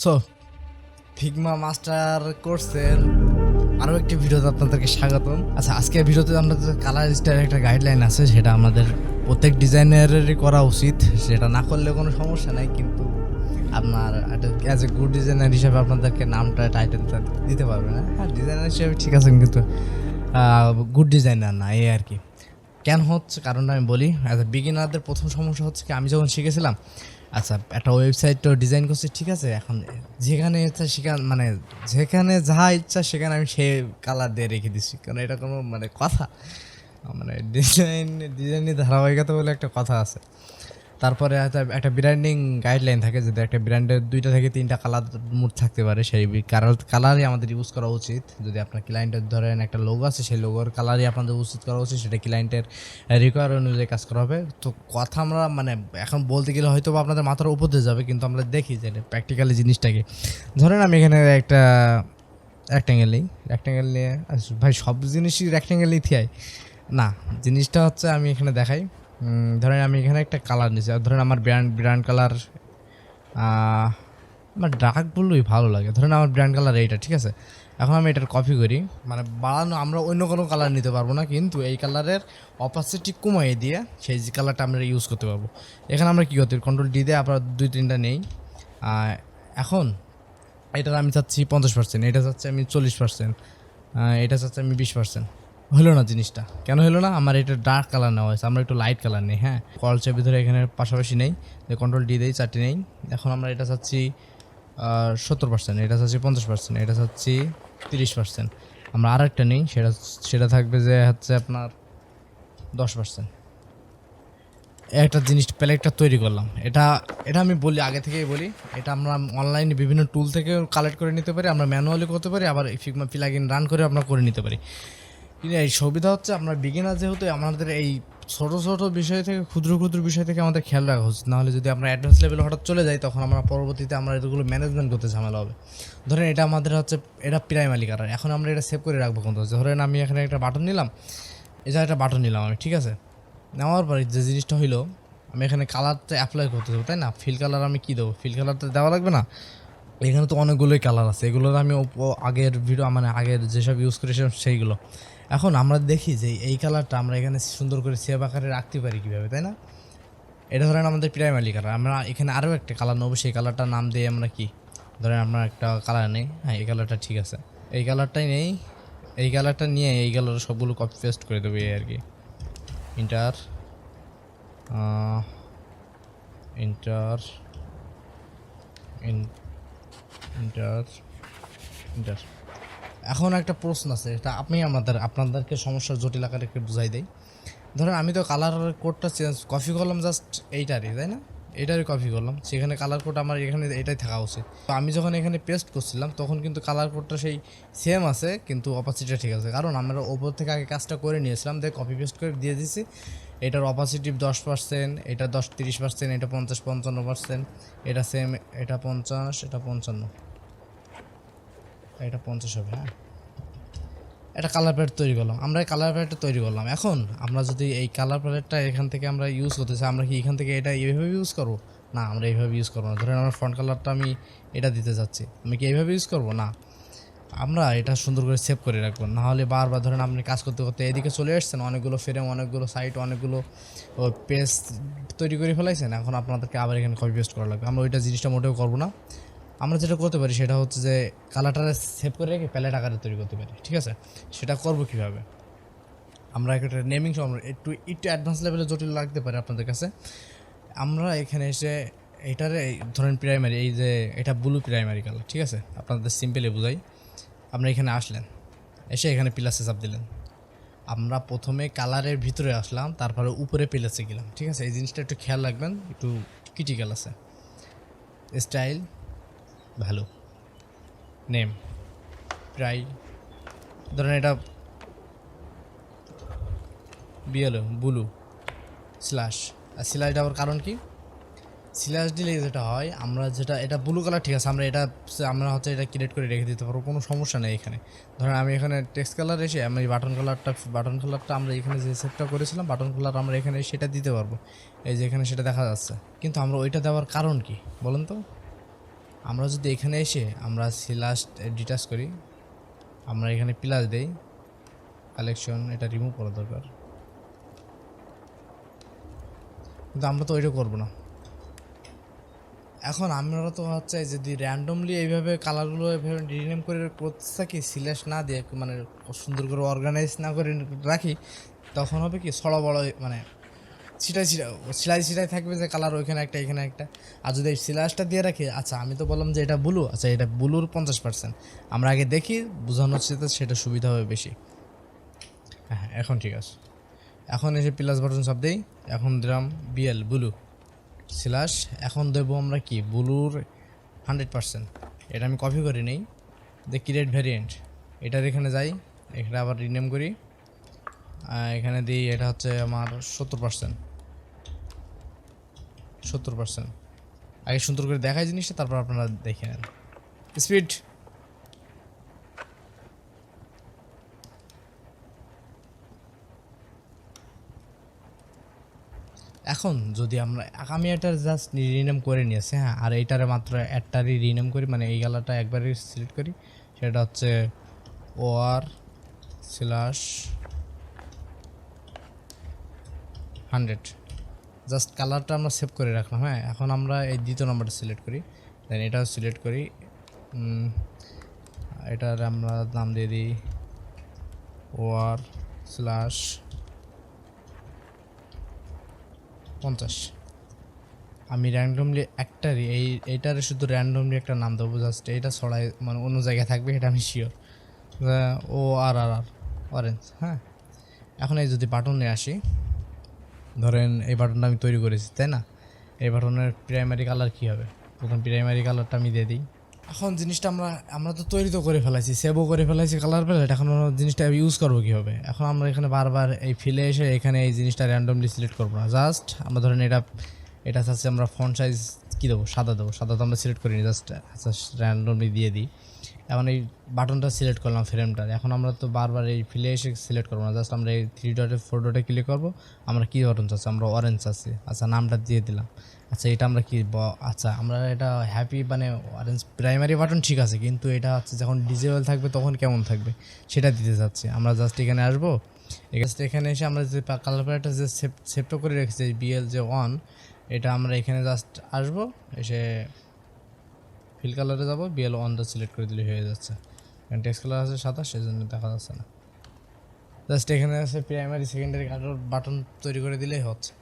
So Figma master কোর্সের আরও একটি ভিডিওতে আপনাদেরকে স্বাগতম। আচ্ছা, আজকের ভিডিওতে আমাদের কালার স্টাইলের একটা গাইডলাইন আছে, সেটা আমাদের প্রত্যেক ডিজাইনারেরই করা উচিত। সেটা না করলে কোনো সমস্যা নাই, কিন্তু আপনার অ্যাজ এ গুড ডিজাইনার হিসেবে আপনাদেরকে নামটা টাইটেলটা দিতে পারবে না। হ্যাঁ, ডিজাইনার হিসেবে ঠিক আছে, কিন্তু গুড ডিজাইনার না, এই আর কি। কেন হচ্ছে কারণটা আমি বলি। অ্যাজ এ বিগিনারদের প্রথম সমস্যা হচ্ছে কি, আমি যখন শিখেছিলাম, আচ্ছা একটা ওয়েবসাইটও ডিজাইন করছি, ঠিক আছে, এখন যেখানে ইচ্ছা সেখানে মানে যেখানে যা ইচ্ছা সেখানে আমি সেই কালার দিয়ে রেখে দিচ্ছি, কারণ এটা কোনো মানে কথা, মানে ডিজাইনের ধারাবাহিকতা বলে একটা কথা আছে। তারপরে একটা ব্র্যান্ডিং গাইডলাইন থাকে, যদি একটা ব্র্যান্ডের 2টা থেকে 3টা কালার মুড থাকতে পারে, সেই কালারই আমাদের ইউজ করা উচিত। যদি আপনার ক্লায়েন্টের ধরেন একটা লোগো আছে, সেই লোগোর কালারই আপনাদের উচিত করা উচিত, সেটা ক্লায়েন্টের রিকোয়ার অনুযায়ী কাজ করা হবে। তো কথা আমরা মানে এখন বলতে গেলে হয়তো আপনাদের মাথার উপর দিয়ে যাবে, কিন্তু আমরা দেখি যে প্র্যাকটিক্যালি জিনিসটাকে। ধরেন আমি এখানে একটা রেক্ট্যাঙ্গেল নিয়ে ভাই, সব জিনিসই রেক্ট্যাঙ্গেল নিয়ে থিয়াই না, জিনিসটা হচ্ছে আমি এখানে দেখাই। ধরেন আমি এখানে একটা কালার নিয়েছি, ধরেন আমার ব্র্যান্ড কালার আমার ডার্ক ব্লুই ভালো লাগে। ধরেন আমার ব্র্যান্ড কালার এইটা, ঠিক আছে। এখন আমি এটার কপি করি, মানে বাড়ানো, আমরা অন্য কোনো কালার নিতে পারবো না, কিন্তু এই কালারের অপাসিটি কমাইয়ে দিয়ে সেই যে কালারটা আমরা ইউজ করতে পারবো। এখানে আমরা কী করতে পারি, কন্ট্রোল ডি দিয়ে আপনার 2-3টা নেই। এখন এটার আমি চাচ্ছি 50%, এটা চাচ্ছি আমি 40%, এটা চাচ্ছি আমি 20%। হলো না জিনিসটা, কেন হলো না? আমার এটা ডার্ক কালার নেওয়া হয়েছে, আমরা একটু লাইট কালার নেই। হ্যাঁ, কলসের ভিতরে এখানে পাশাপাশি নেই, কন্ট্রোল ডি দেই, 4টি নেই। এখন আমরা এটা চাচ্ছি 70%, এটা চাচ্ছি 50%, এটা চাচ্ছি 30%। আমরা আর একটা নেই, সেটা থাকবে যে হচ্ছে আপনার 10%। একটা জিনিস প্যালেটটা তৈরি করলাম, এটা আমি বলি, আগে থেকেই বলি, এটা আমরা অনলাইনে বিভিন্ন টুল থেকে কালেক্ট করে নিতে পারি, আমরা ম্যানুয়ালি করতে পারি, আবার ফিগমা প্লাগইন রান করে আমরা করে নিতে পারি। কিন্তু এই সুবিধা হচ্ছে আমরা বিগিনার যেহেতু, আমাদের এই ছোটো ছোটো বিষয় থেকে ক্ষুদ্র বিষয় থেকে আমাদের খেয়াল রাখা উচিত। নাহলে যদি আমরা অ্যাডভান্স লেভেলে হঠাৎ চলে যাই, তখন আমরা পরবর্তীতে আমরা এগুলো ম্যানেজমেন্ট করতে ঝামেলা হবে। ধরেন এটা আমাদের হচ্ছে এটা প্রাইমারি কালার, এখন আমরা এটা সেভ করে রাখবো কোনটা। ধরেন আমি এখানে একটা বাটন নিলাম, এটা একটা বাটন নিলাম আমি, ঠিক আছে। নেওয়ার পরে যে জিনিসটা হইলো, আমি এখানে কালারটা অ্যাপ্লাই করতে দেবো, তাই না? ফিল কালার আমি কী দেবো? ফিল কালারটা দেওয়া লাগবে না? এখানে তো অনেকগুলোই কালার আছে, এগুলোর আমি আগের ভিডিও মানে আগের যেসব ইউজ করেছিলাম সেইগুলো। এখন আমরা দেখি যে এই কালারটা আমরা এখানে সুন্দর করে সেভ আকারে রাখতে পারি কীভাবে, তাই না? এটা ধরেন আমাদের প্রাইমারি কালার, আমরা এখানে আরও একটা কালার নেবো, সেই কালারটার নাম দিয়ে আমরা কি, ধরেন আমরা একটা কালার নেই, হ্যাঁ এই কালারটা ঠিক আছে, এই কালারটাই নেই, এই কালারটা নিয়ে এই কালার সবগুলো কপি পেস্ট করে দেবো, এই আর কি। ইন্টার ইন্টার ইন্টার ইন্টার এখন একটা প্রশ্ন আছে, এটা আমি আপনাদেরকে সমস্যার জটিল আকারে একটু বুঝাই দেই। ধরেন আমি তো কালার কোডটা কপি করলাম জাস্ট এইটারই, তাই না? এইটারই কপি করলাম, সেখানে কালার কোড আমার এখানে এটাই থাকা উচিত। তো আমি যখন এখানে পেস্ট করছিলাম, তখন কিন্তু কালার কোডটা সেই সেম আছে, কিন্তু অপাসিটিটা ঠিক আছে, কারণ আমরা ওপর থেকে আগে কাজটা করে নিয়েছিলাম, দিয়ে কপি পেস্ট করে দিয়ে দিছি। এটার অপাসিটি 10%, এটা 30%, এটা 50-55%, এটা সেম, এটা 50, এটা 55, এটা 50 হবে। হ্যাঁ, একটা কালার প্যালেট তৈরি করলাম, আমরা এই কালার প্যালেটটা তৈরি করলাম। এখন আমরা যদি এই কালার প্যালেটটা এখান থেকে আমরা ইউজ করতে চাই, আমরা কি এখান থেকে এটা এইভাবে ইউজ করবো? না, আমরা এইভাবে ইউজ করবো না। ধরেন আমার ফ্রন্ট কালারটা আমি এটা দিতে চাচ্ছি, আমি কি এইভাবে ইউজ করবো? না, আমরা এটা সুন্দর করে সেভ করে রাখবো। নাহলে বারবার ধরেন আপনি কাজ করতে করতে এদিকে চলে আসছেন, অনেকগুলো ফ্রেম, অনেকগুলো সাইট, অনেকগুলো পেজ তৈরি করে ফেলাইছেন, এখন আপনাদেরকে আবার এখানে কপি পেস্ট করা লাগবে। আমরা ওইটা জিনিসটা মোটেও করবো না। আমরা যেটা করতে পারি সেটা হচ্ছে যে কালারটা সেভ করে রেখে প্যালেট আকারে তৈরি করতে পারি, ঠিক আছে। সেটা করবো কীভাবে? আমরা একটা নেমিং একটু অ্যাডভান্স লেভেলে জটিল লাগতে পারে আপনাদের কাছে। আমরা এখানে এসে এটারে ধরেন প্রাইমারি, এই যে এটা ব্লু প্রাইমারি কালার, ঠিক আছে, আপনাদের সিম্পলি বোঝাই। আমরা এখানে আসলেন, এসে এখানে প্লাসে চাপ দিলেন, আমরা প্রথমে কালারের ভিতরে আসলাম, তারপরে উপরে প্লাসে গেলাম, ঠিক আছে। এই জিনিসটা একটু খেয়াল রাখবেন, একটু ক্রিটিক্যাল আছে। স্টাইল, ভ্যালু, নেম, প্রাই, ধরেন এটা বিএলও ব্লু স্ল্যাশ, আর স্ল্যাশ দেওয়ার কারণ কি? স্ল্যাশ দিলে যেটা হয়, আমরা যেটা এটা ব্লু কালার, ঠিক আছে, আমরা হচ্ছে এটা ক্রিয়েট করে রেখে দিতে পারবো, কোনো সমস্যা নেই এখানে। ধরেন আমি এখানে টেক্সট কালার এসে আমি বাটন কালারটা আমরা এখানে যে সেটটা করেছিলাম, বাটন কালার আমরা এখানে সেটা দিতে পারবো, এই যে এখানে সেটা দেখা যাচ্ছে। কিন্তু আমরা ওইটা দেওয়ার কারণ কি বলেন তো? আমরা যদি এখানে এসে আমরা স্ল্যাশ ডিটাচ করি, আমরা এখানে প্লাস দেই, কালেকশন এটা রিমুভ করা দরকার, কিন্তু আমরা তো ওইটা করবো না। এখন আমরা তো হচ্ছে যদি র্যান্ডমলি এইভাবে কালারগুলো এইভাবে রিনেম করে করতে থাকি, সিলেক্ট না দিয়ে মানে সুন্দর করে অর্গানাইজ না করে রাখি, তখন হবে কি ছড়া বড় মানে ছিটাই থাকবে যে কালার ওইখানে একটা এখানে একটা। আর যদি এই সিলাসটা দিয়ে রাখি, আচ্ছা আমি তো বললাম যে এটা ব্লু, আচ্ছা এটা ব্লুর 50%, আমরা আগে দেখি বোঝানোর চেয়ে সেটা সুবিধা হবে বেশি। হ্যাঁ এখন ঠিক আছে। এখন এসে প্লাস বাটন সব দিই, এখন দিলাম বিএল ব্লু স্ল্যাশ, এখন দেবো আমরা কি ব্লুর 100%। এটা আমি কপি করে নেই, যে ক্রিয়েট ভ্যারিয়েন্ট এটার এখানে যাই, এখানে আবার রিনেম করি, এখানে দিই এটা হচ্ছে আমার 70%। আগে সুন্দর করে দেখায় জিনিসটা, তারপর আপনারা দেখে নেন স্পিড। এখন যদি আমরা আমি এটার জাস্ট রিনেম করে নিয়েছি, হ্যাঁ, আর এইটারে মাত্র একটারই রিনেম করি, মানে এই কালারটা একবারই সিলেক্ট করি, সেটা হচ্ছে ওআর স্ল্যাশ 100। জাস্ট কালারটা আমরা সেভ করে রাখলাম। হ্যাঁ, এখন আমরা এই দ্বিতীয় নম্বরটা সিলেক্ট করি, দেন এটাও সিলেক্ট করি, এটার আমরা নাম দিয়ে দিই ওআর স্ল্যাশ 50। আমি র্যান্ডমলি একটারই এইটারে শুধু র্যান্ডমলি একটা নাম দেবো, জাস্ট এইটা ছড়াই মানে অন্য জায়গায় থাকবে এটা আমি শিওর, ও আর আর আর অরেঞ্জ। হ্যাঁ, এখন এই যদি বাটনে আসি, ধরেন এই বাটনটা আমি তৈরি করেছি তাই না, এই বাটনের প্রাইমারি কালার কী হবে, প্রথম প্রাইমারি কালারটা আমি দিয়ে দিই। এখন জিনিসটা আমরা তো তৈরি তো করে ফেলাইছি, সেভও করে ফেলাইছি কালার প্যালেট, এখন জিনিসটা ইউজ করবো কীভাবে। এখন আমরা এখানে বারবার এই ফিলে এসে এখানে এই জিনিসটা র্যান্ডমলি সিলেক্ট করবো না, জাস্ট আমরা ধরেন এটা চাচ্ছি আমরা ফন্ট সাইজ কী দেবো, সাদা দেবো, সাদা তো আমরা সিলেক্ট করিনি, জাস্ট র্যান্ডমলি দিয়ে দিই। এখন এই বাটনটা সিলেক্ট করলাম ফ্রেমটার, এখন আমরা তো বারবার এই ফিলে এসে সিলেক্ট করবো না, জাস্ট আমরা এই 3 ডটে 4 ডটে ক্লিক করবো, আমরা কী বাটন চাচ্ছি, আমরা অরেঞ্জ চাচ্ছি, আচ্ছা নামটা দিয়ে দিলাম। আচ্ছা এটা আমরা কি আচ্ছা আমরা এটা হ্যাপি মানে অরেঞ্জ প্রাইমারি বাটন ঠিক আছে, কিন্তু এটা হচ্ছে যখন ডিজেবল থাকবে তখন কেমন থাকবে সেটা দিতে চাচ্ছি। আমরা জাস্ট এখানে আসবো, এখানে এসে আমরা যে কালার প্যালেটটা যে সেভটা করে রেখেছি বিএল যে অন, এটা আমরা এখানে জাস্ট আসবো, এসে ফিল কালারে যাবো, বিএল অনটা সিলেক্ট করে দিলে হয়ে যাচ্ছে। কারণ টেক্সট কালার আছে সাদা, সেজন্য দেখা যাচ্ছে না। জাস্ট এখানে আছে প্রাইমারি সেকেন্ডারি কালার বাটন তৈরি করে দিলেই হচ্ছে।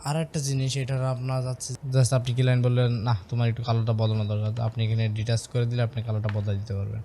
আর একটা জিনিস, এটার আপনার যাচ্ছে জাস্ট আপনি কি লাইন বললেন না তোমার একটু কালারটা বদলানো দরকার, আপনি এখানে ডিটাচ করে দিলে আপনি কালারটা বদলে দিতে পারবেন।